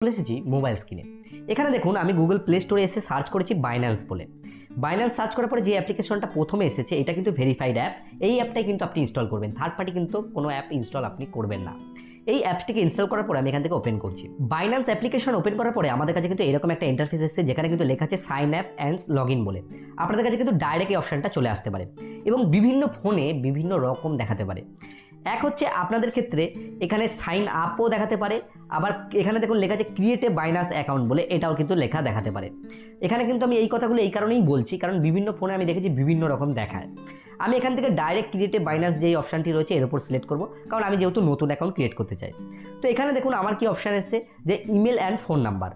চলে এসেছি মোবাইল স্ক্রিনে। এখানে দেখুন আমি গুগল প্লে স্টোরে এসে সার্চ করেছি বাইন্যান্স বলে। বাইন্যান্স সার্চ করার পরে যে অ্যাপ্লিকেশনটা প্রথমে এসেছে এটা কিন্তু ভেরিফাইড অ্যাপ। এই অ্যাপটাই কিন্তু আপনি ইনস্টল করবেন, থার্ড পার্টি কিন্তু কোনো অ্যাপ ইনস্টল আপনি করবেন না। এই অ্যাপটিকে ইনস্টল করার পরে আমি এখান থেকে ওপেন করছি। বাইন্যান্স অ্যাপ্লিকেশন ওপেন করার পরে আমাদের কাছে কিন্তু এরকম একটা ইন্টারফেস এসেছে যেখানে কিন্তু লেখা আছে sign up and log in বলে। আপনাদের কাছে কিন্তু ডাইরেক্ট এই অপশনটা চলে আসতে পারে এবং বিভিন্ন ফোনে বিভিন্ন রকম দেখাতে পারে। এক হচ্ছে আপনাদের ক্ষেত্রে এখানে সাইন আপও দেখাতে পারে, আবার এখানে দেখুন লেখা আছে ক্রিয়েট এ বাইন্যান্স অ্যাকাউন্ট বলে, এটাও কিন্তু লেখা দেখাতে পারে। এখানে কিন্তু আমি এই কথাগুলো এই কারণেই বলছি কারণ বিভিন্ন ফোনে আমি দেখেছি বিভিন্ন রকম দেখায়। আমি এখান থেকে ডাইরেক্ট ক্রিয়েট এ বাইন্যান্স যেই অপশানটি রয়েছে এর উপর সিলেক্ট করব, কারণ আমি যেহেতু নতুন অ্যাকাউন্ট ক্রিয়েট করতে চাই। তো এখানে দেখুন আমার কি অপশান এসেছে যে ইমেল অ্যান্ড ফোন নাম্বার।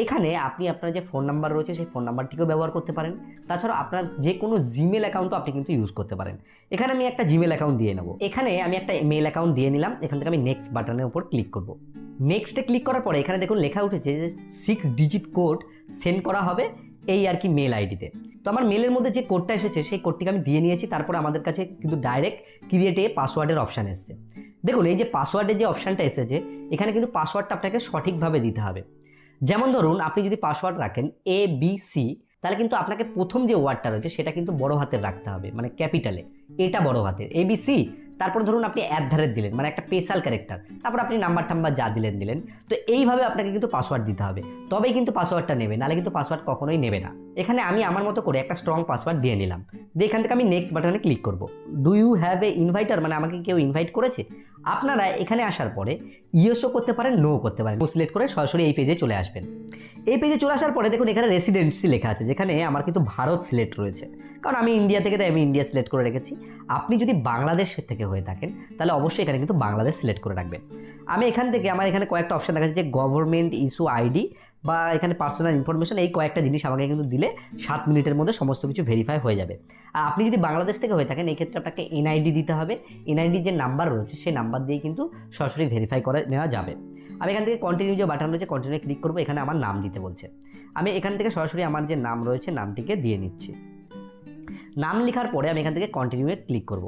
এখানে আপনি আপনার যে ফোন নাম্বার রয়েছে সেই ফোন নাম্বারটিকেও ব্যবহার করতে পারেন, তাছাড়া আপনার যে কোনো জিমেল অ্যাকাউন্টও আপনি কিন্তু ইউজ করতে পারেন। এখানে আমি একটা জিমেল অ্যাকাউন্ট দিয়ে নেব। এখানে আমি একটা মেল অ্যাকাউন্ট দিয়ে নিলাম। এখান থেকে আমি নেক্সট বাটনের উপর ক্লিক করব। নেক্সটে ক্লিক করার পরে এখানে দেখুন লেখা উঠেছে যে 6 ডিজিট কোড সেন্ড করা হবে এই আর কি মেল আইডিতে। তো আমার মেলের মধ্যে যে কোডটা এসেছে সেই কোডটিকে আমি দিয়ে নিয়েছি। তারপরে আমাদের কাছে কিন্তু ডাইরেক্ট ক্রিয়েট এ পাসওয়ার্ডের অপশান এসেছে। দেখুন এই যে পাসওয়ার্ডের যে অপশানটা এসেছে এখানে কিন্তু পাসওয়ার্ডটা আপনাকে সঠিকভাবে দিতে হবে। যেমন ধরুন আপনি যদি পাসওয়ার্ড রাখেন ABC, তাহলে কিন্তু আপনাকে প্রথম যে ওয়ার্ডটা রয়েছে সেটা কিন্তু বড় হাতের রাখতে হবে, মানে ক্যাপিটালে, এটা বড় হাতের ABC। তারপর ধরুন আপনি @ দিলেন, মানে একটা স্পেশাল ক্যারেক্টার, তারপর আপনি নাম্বার টাম্বার যা দিলেন। তো এইভাবে আপনাকে কিন্তু পাসওয়ার্ড দিতে হবে, তবেই কিন্তু পাসওয়ার্ডটা নেবে, নাহলে কিন্তু পাসওয়ার্ড কখনোই নেবে না। এখানে আমি আমার মতো করে একটা স্ট্রং পাসওয়ার্ড দিয়ে নিলাম। দিয়ে এখান থেকে আমি নেক্সট বাটনে ক্লিক করব। Do you have a inviter, মানে আমাকে কেউ ইনভাইট করেছে। আপনারা এখানে আসার পরে ইয়েসও করতে পারেন, নো করতে পারেন। সিলেক্ট করে সরাসরি এই পেজে চলে আসবেন। এই পেজে চলে আসার পরে দেখুন এখানে রেসিডেন্সি লেখা আছে, যেখানে আমার কিন্তু ভারত সিলেক্ট রয়েছে, কারণ আমি ইন্ডিয়া থেকে, তাই আমি ইন্ডিয়া সিলেক্ট করে রেখেছি। আপনি যদি বাংলাদেশ থেকে হয়ে থাকেন তাহলে অবশ্যই এখানে কিন্তু বাংলাদেশ সিলেক্ট করে রাখবেন। আমি এখান থেকে আমার এখানে কয়েকটা অপশান দেখা যাচ্ছে যে গভর্নমেন্ট ইস্যু আইডি বা এখানে পার্সোনাল ইনফরমেশন, এই কয়েকটা জিনিস আমাকে কিন্তু দিলে 7 মিনিটের মধ্যে সমস্ত কিছু ভেরিফাই হয়ে যাবে। আর আপনি যদি বাংলাদেশ থেকে হয়ে থাকেন এই ক্ষেত্রে আপনাকে এনআইডি দিতে হবে। এনআইডি যে নাম্বার রয়েছে সেই নাম্বার দিয়ে কিন্তু সরাসরি ভেরিফাই করে নেওয়া যাবে। আমি এখান থেকে কন্টিনিউ যে বাটন রয়েছে কন্টিনিউ ক্লিক করবো। এখানে আমার নাম দিতে বলছে, আমি এখান থেকে সরাসরি আমার যে নাম রয়েছে নামটিকে দিয়ে নিচ্ছি। নাম লেখার পরে আমি এখান থেকে কন্টিনিউয়ে ক্লিক করব।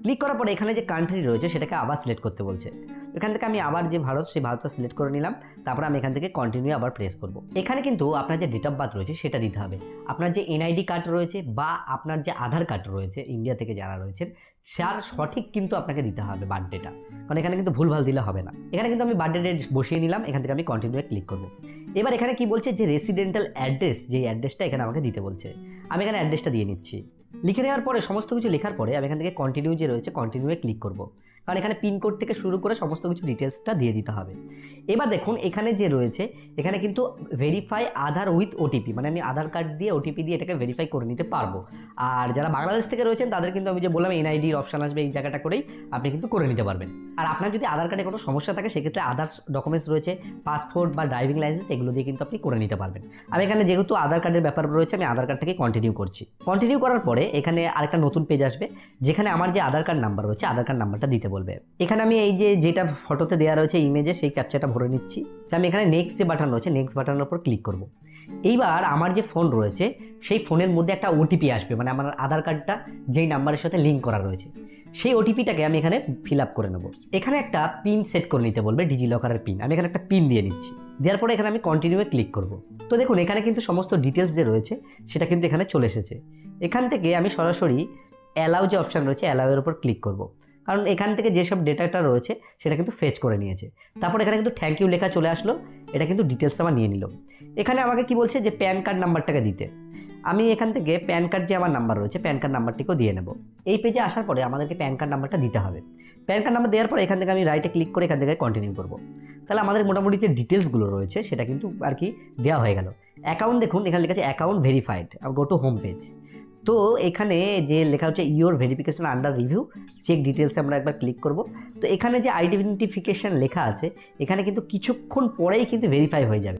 ক্লিক করার পরে এখানে যে কান্ট্রি রয়েছে সেটাকে আবার সিলেক্ট করতে বলছে। এখান থেকে আমি আবার যে ভারত, সেই ভারতটা সিলেক্ট করে নিলাম। তারপরে আমি এখান থেকে কন্টিনিউ আবার প্রেস করব। এখানে কিন্তু আপনার যে ডেট অফ বার্থ রয়েছে সেটা দিতে হবে। আপনার যে এনআইডি কার্ড রয়েছে বা আপনার যে আধার কার্ড রয়েছে ইন্ডিয়া থেকে যারা রয়েছেন, যার সঠিক কিন্তু আপনাকে দিতে হবে বার্থডেটা, কারণ এখানে কিন্তু ভুলভাল দিলে হবে না। এখানে কিন্তু আমি বার্থডে ডেট বসিয়ে নিলাম। এখান থেকে আমি কন্টিনিউয়ে ক্লিক করব। এবার এখানে কি বলছে যে রেসিডেন্টাল অ্যাড্রেস, যে অ্যাড্রেসটা এখানে আমাকে দিতে বলছে, আমি এখানে অ্যাড্রেসটা দিয়ে নিচ্ছি। লিখে নেওয়ার পরে সমস্ত কিছু লেখার পরে আমি এখান থেকে কন্টিনিউ যে রয়েছে কন্টিনিউয়ে ক্লিক করব, কারণ এখানে পিনকোড থেকে শুরু করে সমস্ত কিছু ডিটেলসটা দিয়ে দিতে হবে। এবার দেখুন এখানে যে রয়েছে এখানে কিন্তু ভেরিফাই আধার উইথ ওটিপি, মানে আমি আধার কার্ড দিয়ে ওটিপি দিয়ে এটাকে ভেরিফাই করে নিতে পারবো। আর যারা বাংলাদেশ থেকে রয়েছেন তাদের কিন্তু আমি যে বললাম এনআইডির অপশান আসবে, এই জায়গাটা করেই আপনি কিন্তু করে নিতে পারবেন। আর আপনার যদি আধার কার্ডে কোনো সমস্যা থাকে সেক্ষেত্রে আদার্স ডকুমেন্টস রয়েছে, পাসপোর্ট বা ড্রাইভিং লাইসেন্স, এগুলো দিয়ে কিন্তু আপনি করে নিতে পারবেন। আমি এখানে যেহেতু আধার কার্ডের ব্যাপার রয়েছে আমি আধার কার্ডটাকে কন্টিনিউ করছি। কন্টিনিউ করার পরে এখানে আরেকটা নতুন পেজ আসবে যেখানে আমার যে আধার কার্ড নাম্বার রয়েছে আধার কার্ড নাম্বারটা দিতে বলবে। এখানে আমি এই যে যেটা ফটোতে দেওয়া রয়েছে ইমেজে সেই ক্যাপচারটা ভরে নিচ্ছি। তো আমি এখানে নেক্সট যে বাটন রয়েছে নেক্সট বাটনের উপর ক্লিক করব। এইবার আমার যে ফোন রয়েছে সেই ফোনের মধ্যে একটা ওটিপি আসবে, মানে আমার আধার কার্ডটা যেই নাম্বারের সাথে লিঙ্ক করা রয়েছে সেই ওটিপিটাকে আমি এখানে ফিল আপ করে নেব। এখানে একটা পিন সেট করে নিতে বলবে, ডিজিলকারের পিন। আমি এখানে একটা পিন দিয়ে নিচ্ছি। দেওয়ার পরে এখানে আমি কন্টিনিউয়ে ক্লিক করব। তো দেখুন এখানে কিন্তু সমস্ত ডিটেলস যে রয়েছে সেটা কিন্তু এখানে চলে এসেছে। এখান থেকে আমি সরাসরি অ্যালাউ যে অপশান রয়েছে অ্যালাউয়ের উপর ক্লিক করব, কারণ এখান থেকে যেসব ডেটাটা রয়েছে সেটা কিন্তু ফেচ করে নিয়েছে। তারপর এখানে কিন্তু থ্যাংক ইউ লেখা চলে আসলো, এটা কিন্তু ডিটেলস আমার নিয়ে নিল। এখানে আমাকে কি বলছে যে প্যান কার্ড নাম্বারটাকে দিতে। আমি এখান থেকে প্যান কার্ড যে আমার নাম্বার রয়েছে প্যান কার্ড নাম্বারটিকেও দিয়ে নেব। এই পেজে আসার পরে আমাদেরকে প্যান কার্ড নাম্বারটা দিতে হবে। প্যান কার্ড নাম্বার দেওয়ার পরে এখান থেকে আমি রাইটে ক্লিক করে এখান থেকে কন্টিনিউ করব। তাহলে আমাদের মোটামুটি যে ডিটেলসগুলো রয়েছে সেটা কিন্তু আর কি দেওয়া হয়ে গেল। অ্যাকাউন্ট দেখুন এখানে লেখা আছে account verified, go to home page. তো এখানে যে লেখা হচ্ছে your verification under review, check ডিটেলসে আমরা একবার ক্লিক করব। তো এখানে যে আইডেন্টিফিকেশন লেখা আছে এখানে কিন্তু কিছুক্ষণ পরেই কিন্তু ভেরিফাই হয়ে যাবে।